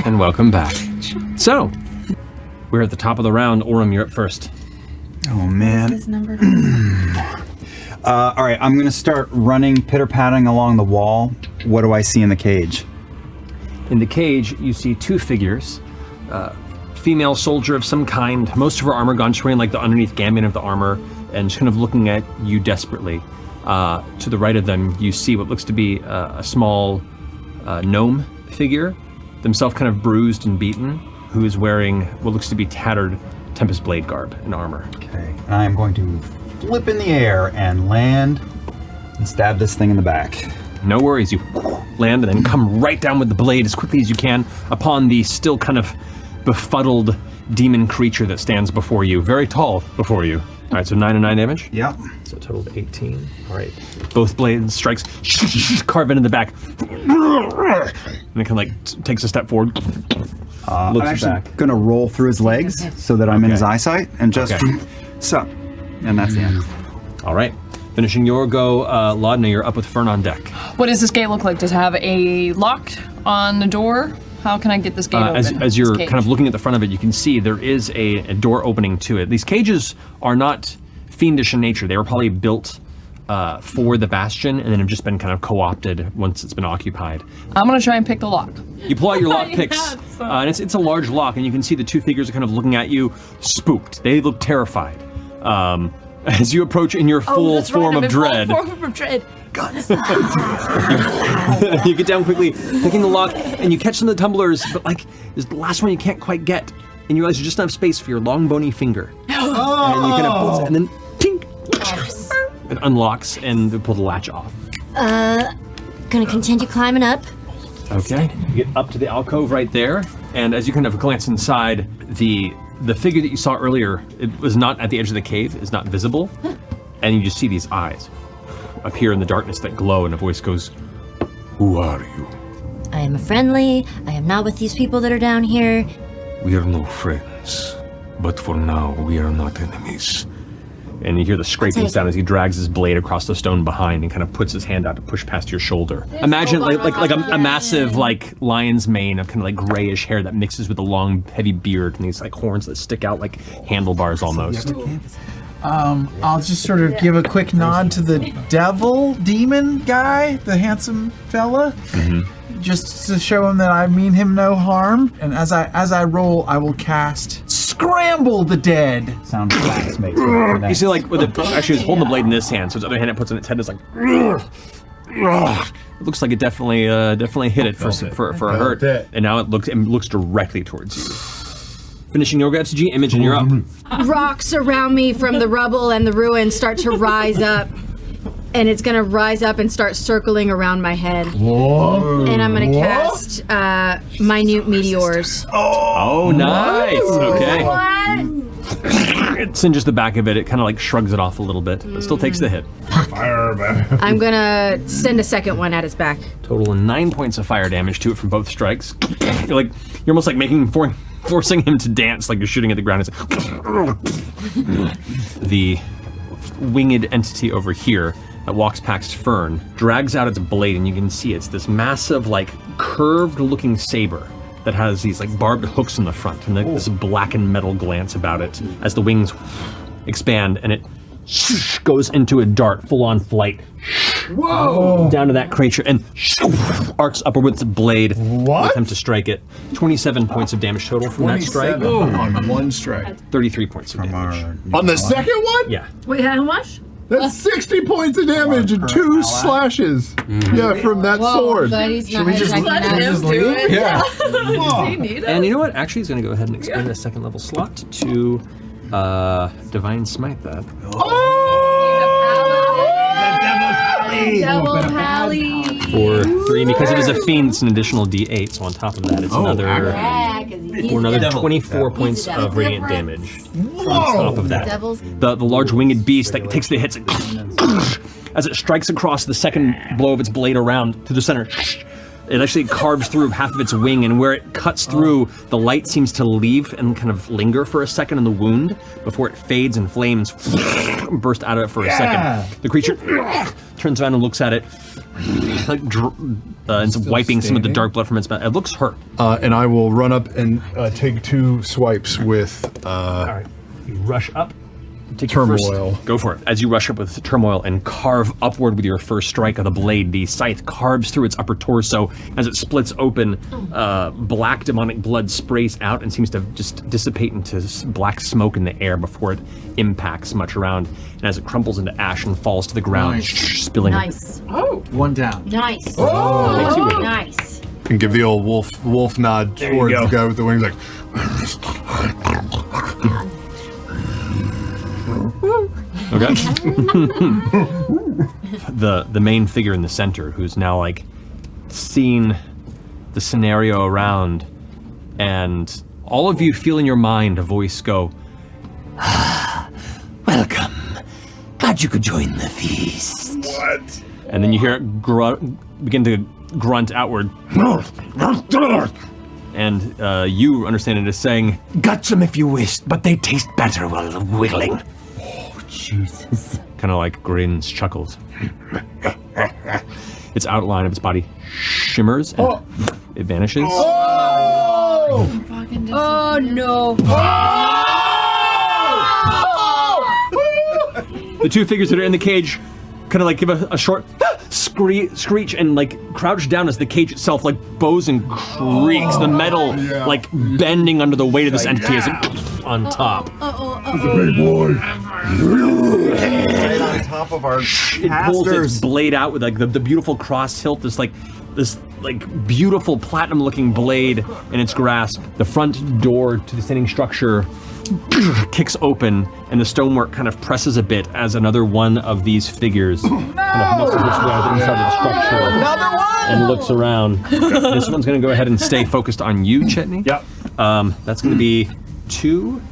And welcome back. So, we're at the top of the round. Orem, you're up first. Oh, man. This number. All right, I'm going to start running, pitter-patting along the wall. What do I see in the cage? In the cage, you see two figures. Female soldier of some kind, most of her armor gone, wearing like the underneath gambit of the armor, and just kind of looking at you desperately. To the right of them, you see what looks to be a small gnome figure, themselves kind of bruised and beaten, who is wearing what looks to be tattered Tempest Blade garb and armor. Okay, I am going to flip in the air and land and stab this thing in the back. No worries, you land and then come right down with the blade as quickly as you can upon the still kind of befuddled demon creature that stands before you, very tall before you. All right, so 9 and 9 damage? Yep. So a total of 18. All right, both blades strikes, carve into the back. And it kind of like takes a step forward. I'm looks actually back. going to roll through his legs so that I'm in his eyesight and just so. And that's the end. All right, finishing your go, Laudna, you're up with Fern on deck. What does this gate look like? Does it have a lock on the door? How can I get this gate open? As you're This kind of cage? looking at the front of it, you can see there is a door opening to it. These cages are not fiendish in nature. They were probably built for the Bastion and then have just been kind of co-opted once it's been occupied. I'm gonna try and pick the lock. You pull out your lock Yeah, picks, so- and it's a large lock, and you can see the two figures are kind of looking at you, spooked. They look terrified. As you approach in your full form of dread. Full form of dread. You get down quickly, picking the lock, and you catch some of the tumblers, but like, there's the last one you can't quite get, and you realize there's just enough space for your long bony finger. And you kind of, and then, tink, it unlocks, and they pull the latch off. Gonna continue climbing up. Okay, you get up to the alcove right there, and as you kind of glance inside, the figure that you saw earlier, it was not at the edge of the cave, is not visible, and you just see these eyes appear in the darkness that glow, and a voice goes, "Who are you?" I am friendly. I am not with these people that are down here. We are no friends, but for now we are not enemies. And you hear the scraping sound as he drags his blade across the stone behind and kind of puts his hand out to push past your shoulder. Imagine like a massive like lion's mane of kind of like grayish hair that mixes with a long heavy beard and these like horns that stick out like handlebars almost. I'll just sort of give a quick nod to the demon guy, the handsome fella, just to show him that I mean him no harm. And as I roll, I will cast Scramble the Dead. Sound effects makes You see like with the, actually he's holding the blade in this hand, so his other hand it puts in its head and it's like it looks like it definitely hit it for a hurt. And now it looks directly towards you. Finishing your FCG, Image, and you're up. Rocks around me from the rubble and the ruins start to rise up. And it's gonna rise up and start circling around my head. Whoa. And I'm gonna cast minute meteors. Oh, nice. Okay. What? It singes the back of it. It kind of like shrugs it off a little bit, but still takes the hit. I'm gonna send a second one at its back. Total of 9 points of fire damage to it from both strikes. You're almost like forcing him to dance like you're shooting at the ground. The winged entity over here that walks past Fern drags out its blade, and you can see it's this massive, like, curved-looking saber that has these like barbed hooks in the front and this blackened metal glance about it as the wings expand, and it goes into a dart, full-on flight. Whoa! Down to that creature and arcs upward with its blade. What? Attempt to strike it. 27 points of damage total from that strike. On one strike. 33 points of damage. On the second one? Yeah. Wait, how much? That's 60 points of damage and 2 slashes. Yeah, from that sword. Should we just let him do it? Yeah. And you know what? Actually, he's going to go ahead and expend a second level slot to Divine Smite that. Double pally. For 3, because it is a fiend, it's an additional D8. So on top of that, it's another 24 points of radiant damage. On top of that, the large winged beast that takes the hits as it strikes across the second blow of its blade around to the center. It actually carves through half of its wing, and where it cuts through, the light seems to leave and kind of linger for a second in the wound before it fades and flames burst out of it for a second. The creature turns around and looks at it, like ends up wiping some of the dark blood from its mouth. It looks hurt. And I will run up and take 2 swipes with All right, you rush up. Take turmoil. Go for it. As you rush up with turmoil and carve upward with your first strike of the blade, the scythe carves through its upper torso. As it splits open, black demonic blood sprays out and seems to just dissipate into black smoke in the air before it impacts much around. And as it crumbles into ash and falls to the ground, spilling. Nice. Oh, 1 down. Nice. Oh. Nice. and give the old wolf nod towards the guy with the wings, like. Okay. the main figure in the center, who's now like seen the scenario around, and all of you feel in your mind a voice go, "Welcome. Glad you could join the feast." What? And then you hear it begin to grunt outward. And you understand it as saying, "Gut some if you wished, but they taste better while wiggling." Jesus. Kind of like grins, chuckles. Its outline of its body shimmers and it vanishes. Oh no. The two figures that are in the cage kind of like give a short screech and like crouch down as the cage itself like bows and creaks, the metal like bending under the weight of this entity as it on top. Big boy. Right on top of our It pulls its blade out with like the beautiful cross hilt, this beautiful platinum looking blade in its grasp. The front door to the standing structure kicks open and the stonework kind of presses a bit as another one of these figures kind of muscles its way out inside of the structure. Another one! And looks around. This one's going to go ahead and stay focused on you, Chetney. Yep. That's going to be 2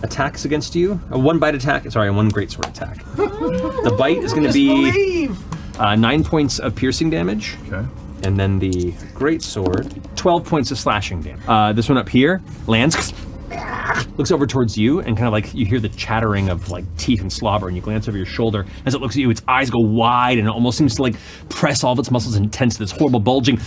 attacks against you. A 1 bite attack, sorry, a 1 greatsword attack. The bite is going to be 9 points of piercing damage. Okay. And then the greatsword, 12 points of slashing damage. This one up here lands, looks over towards you, and kind of like you hear the chattering of like teeth and slobber, and you glance over your shoulder. As it looks at you, its eyes go wide, and it almost seems to like press all of its muscles and tense this horrible bulging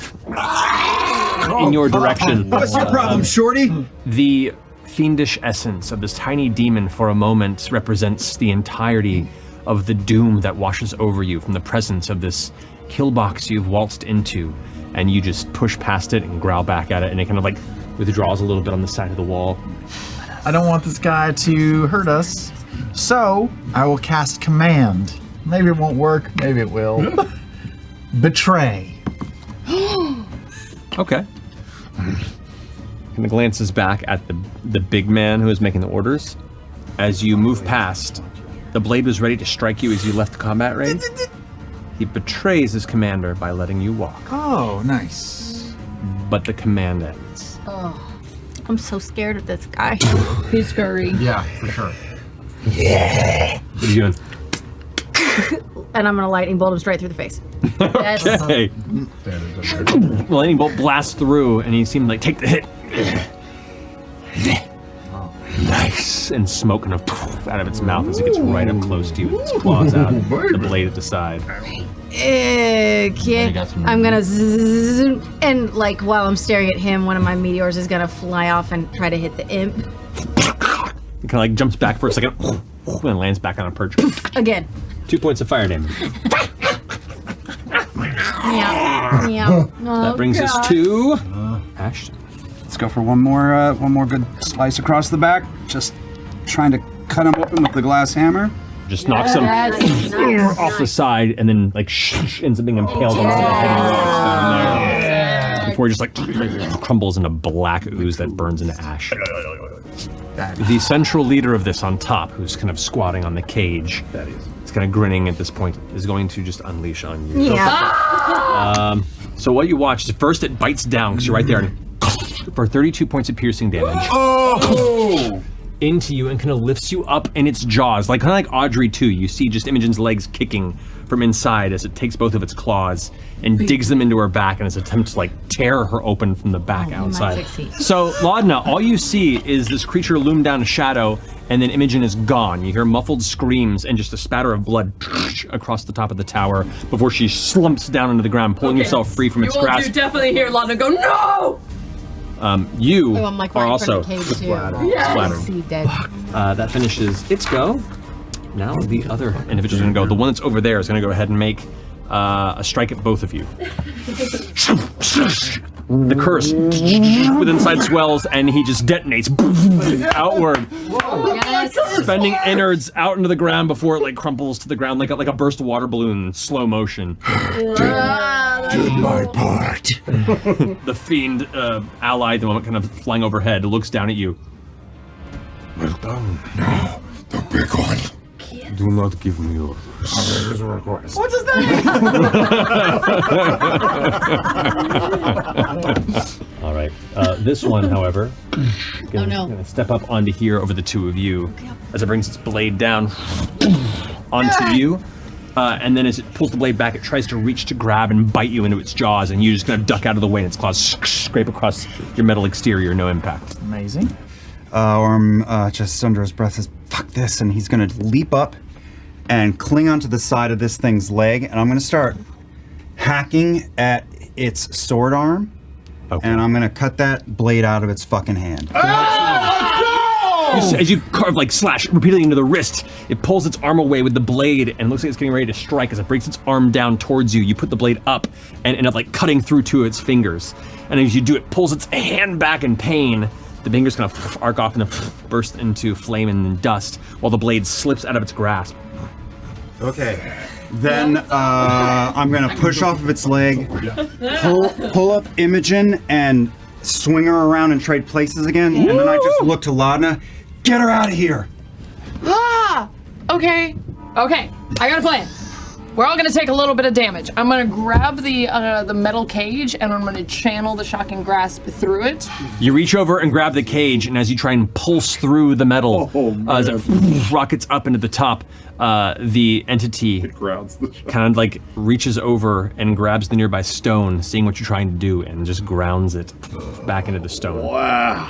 in your direction. What's your problem, Shorty? The fiendish essence of this tiny demon for a moment represents the entirety of the doom that washes over you from the presence of this kill box you've waltzed into, and you just push past it and growl back at it, and it kind of like withdraws a little bit on the side of the wall. I don't want this guy to hurt us, so I will cast command. Maybe it won't work, maybe it will. Betray. Okay. Kind of glances back at the big man who is making the orders. As you move past, the blade was ready to strike you as you left the combat range. He betrays his commander by letting you walk. Oh, nice. But the command ends. Oh, I'm so scared of this guy. He's scary. Yeah, for sure. What are you doing? And I'm gonna lightning bolt him straight through the face. Okay. The lightning bolt blasts through, and he seemed like, take the hit. Nice. And smoke kind of out of its mouth as it gets right up close to you with its claws out, the blade at the side. Okay. I'm gonna zzz, and like while I'm staring at him, one of my meteors is gonna fly off and try to hit the imp. It kind of like jumps back for a second and lands back on a perch. Again. 2 points of fire damage. Yeah. That brings us to Ashton. Let's go for one more good slice across the back. Just trying to cut him open with the glass hammer. Just knocks him off the side, and then like ends up being impaled on the heavy rocks down there. Before he just like crumbles into black ooze that burns into ash. The central leader of this on top, who's kind of squatting on the cage, is kind of grinning at this point, is going to just unleash on you. Yeah. So what you watch is first it bites down because you're right there, and for 32 points of piercing damage. Oh! into you and kind of lifts you up in its jaws, kind of like Audrey too. You see just Imogen's legs kicking from inside as it takes both of its claws and digs them into her back in its attempt to tear her open from the back outside. So Laudna, all you see is this creature loom down a shadow, and then Imogen is gone. You hear muffled screams and just a spatter of blood across the top of the tower before she slumps down into the ground, pulling herself free from its grasp. You definitely hear Laudna go, no! You I'm right are in also front of the cage, too. splattering. See, dead. That finishes its go. Now the other individual's gonna go. The one that's over there is gonna go ahead and make a strike at both of you. The curse with inside swells, and he just detonates outward, spending innards out into the ground before it crumples to the ground like a burst water balloon in slow motion. Do my part. The fiend ally, the moment kind of flying overhead, looks down at you. Well done. Now, the big one. Do not give me yours. What's his name? All right. This one, however, no. gonna step up onto here over the two of you as it brings its blade down onto you. And then as it pulls the blade back, it tries to reach to grab and bite you into its jaws, and you just kind of duck out of the way, and its claws scrape across your metal exterior, no impact. Amazing. Orm just under his breath says, fuck this, and he's gonna leap up and cling onto the side of this thing's leg, and I'm gonna start hacking at its sword arm, and I'm gonna cut that blade out of its fucking hand. As you carve, slash repeatedly into the wrist, it pulls its arm away with the blade and looks like it's getting ready to strike. As it breaks its arm down towards you, you put the blade up and end up cutting through two of its fingers. And as you do, it pulls its hand back in pain. The fingers kind of arc off and burst into flame and dust while the blade slips out of its grasp. Okay. Then I'm gonna push off of its leg, pull up Imogen, and swing her around and trade places again. And then I just look to Laudna. Get her out of here! Okay, I got a plan. We're all gonna take a little bit of damage. I'm gonna grab the metal cage and I'm gonna channel the shocking grasp through it. You reach over and grab the cage, and as you try and pulse through the metal, as it rockets up into the top, the entity kind of reaches over and grabs the nearby stone, seeing what you're trying to do, and just grounds it back into the stone. Wow.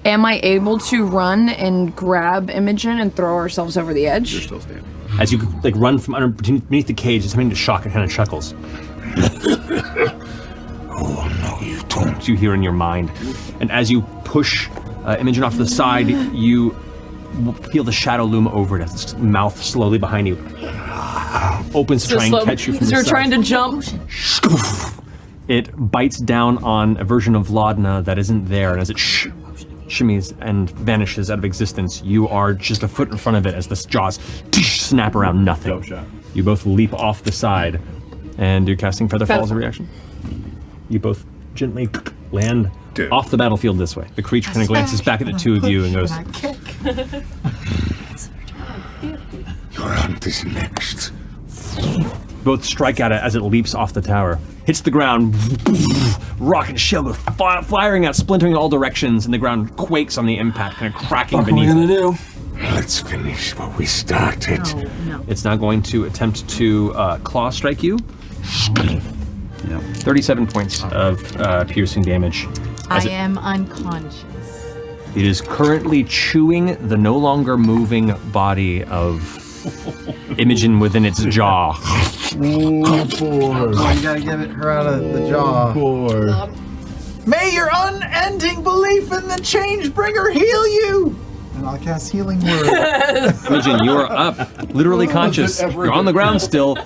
Am I able to run and grab Imogen and throw ourselves over the edge? You're still standing. As you run from beneath the cage, it's something to shock and kind of chuckles. Oh, no, you don't. You hear in your mind. And as you push Imogen off to the side, you feel the shadow loom over it as its mouth slowly behind you opens to try and catch you from the side. You're trying to jump. It bites down on a version of Laudna that isn't there, and as it shimmies and vanishes out of existence, you are just a foot in front of it as the jaws snap around nothing. You both leap off the side, and you're casting Feather Fall as a reaction. You both gently land off the battlefield this way. The creature kind of glances back at the two of you and goes, Your hunt is next. both strike at it as it leaps off the tower. Hits the ground, rock and shell go firing out, splintering in all directions, and the ground quakes on the impact, kind of cracking beneath it. What are we gonna do? Let's finish what we started. No. It's now going to attempt to claw strike you. 37 points of piercing damage. I am unconscious. It is currently chewing the no longer moving body of Imogen within its jaw. You gotta get her out of the jaw. May your unending belief in the change bringer heal you! And I'll cast healing word. Imogen, you are up, literally conscious. You're on the ground still,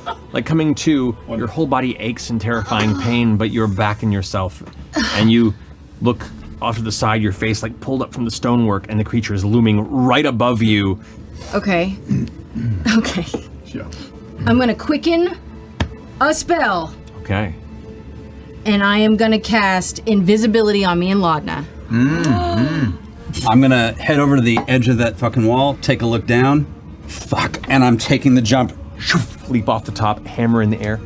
coming to. Your whole body aches in terrifying pain, but you're back in yourself. And you look off to the side, your face pulled up from the stonework, and the creature is looming right above you. Okay. Yeah. I'm gonna quicken a spell, Okay. and I am gonna cast invisibility on me and Laudna. I'm gonna head over to the edge of that fucking wall, take a look down. Fuck, and I'm taking the jump. Leap off the top, hammer in the air.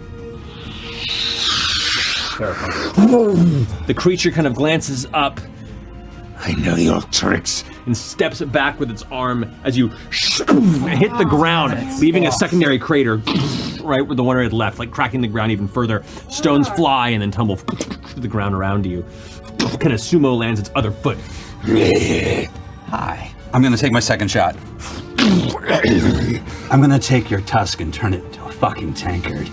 The creature kind of glances up, I know your tricks. And steps back with its arm as you hit the ground, leaving a secondary crater right where the one had left, like cracking the ground even further. Stones fly and then tumble to the ground around you. Kind of sumo lands its other foot. Hi. I'm gonna take my second shot. I'm gonna take your tusk and turn it into a fucking tankard.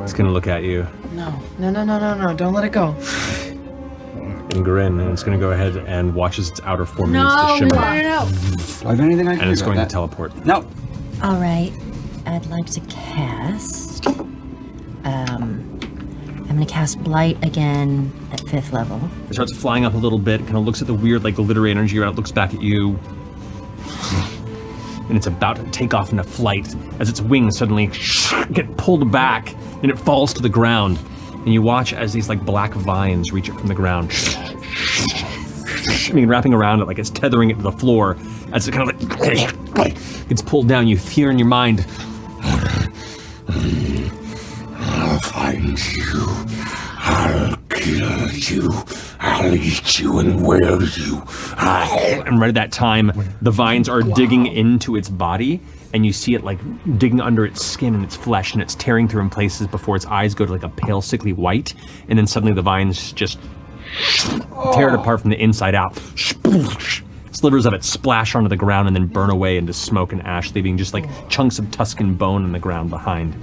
It's gonna look at you No, don't let it go. and grin, and it's gonna go ahead and watches its outer form No, begins to shimmer. Do I have anything I can And it's do going about to teleport. No. All right, I'd like to cast. I'm gonna cast Blight again at 5th level. It starts flying up a little bit, kind of looks at the weird, like, glittery energy around it, looks back at you. And it's about to take off into flight as its wings suddenly get pulled back and it falls to the ground. And you watch as these, like, black vines reach it from the ground. I mean, wrapping around it like it's tethering it to the floor. As it kind of like gets pulled down, you hear in your mind, I'll find you. I'll kill you. I'll eat you and wear you. and right at that time, the vines are digging into its body, and you see it like digging under its skin and its flesh, and it's tearing through in places before its eyes go to like a pale, sickly white, and then suddenly the vines just tear it apart from the inside out. Slivers of it splash onto the ground and then burn away into smoke and ash, leaving just like chunks of Tuscan bone on the ground behind.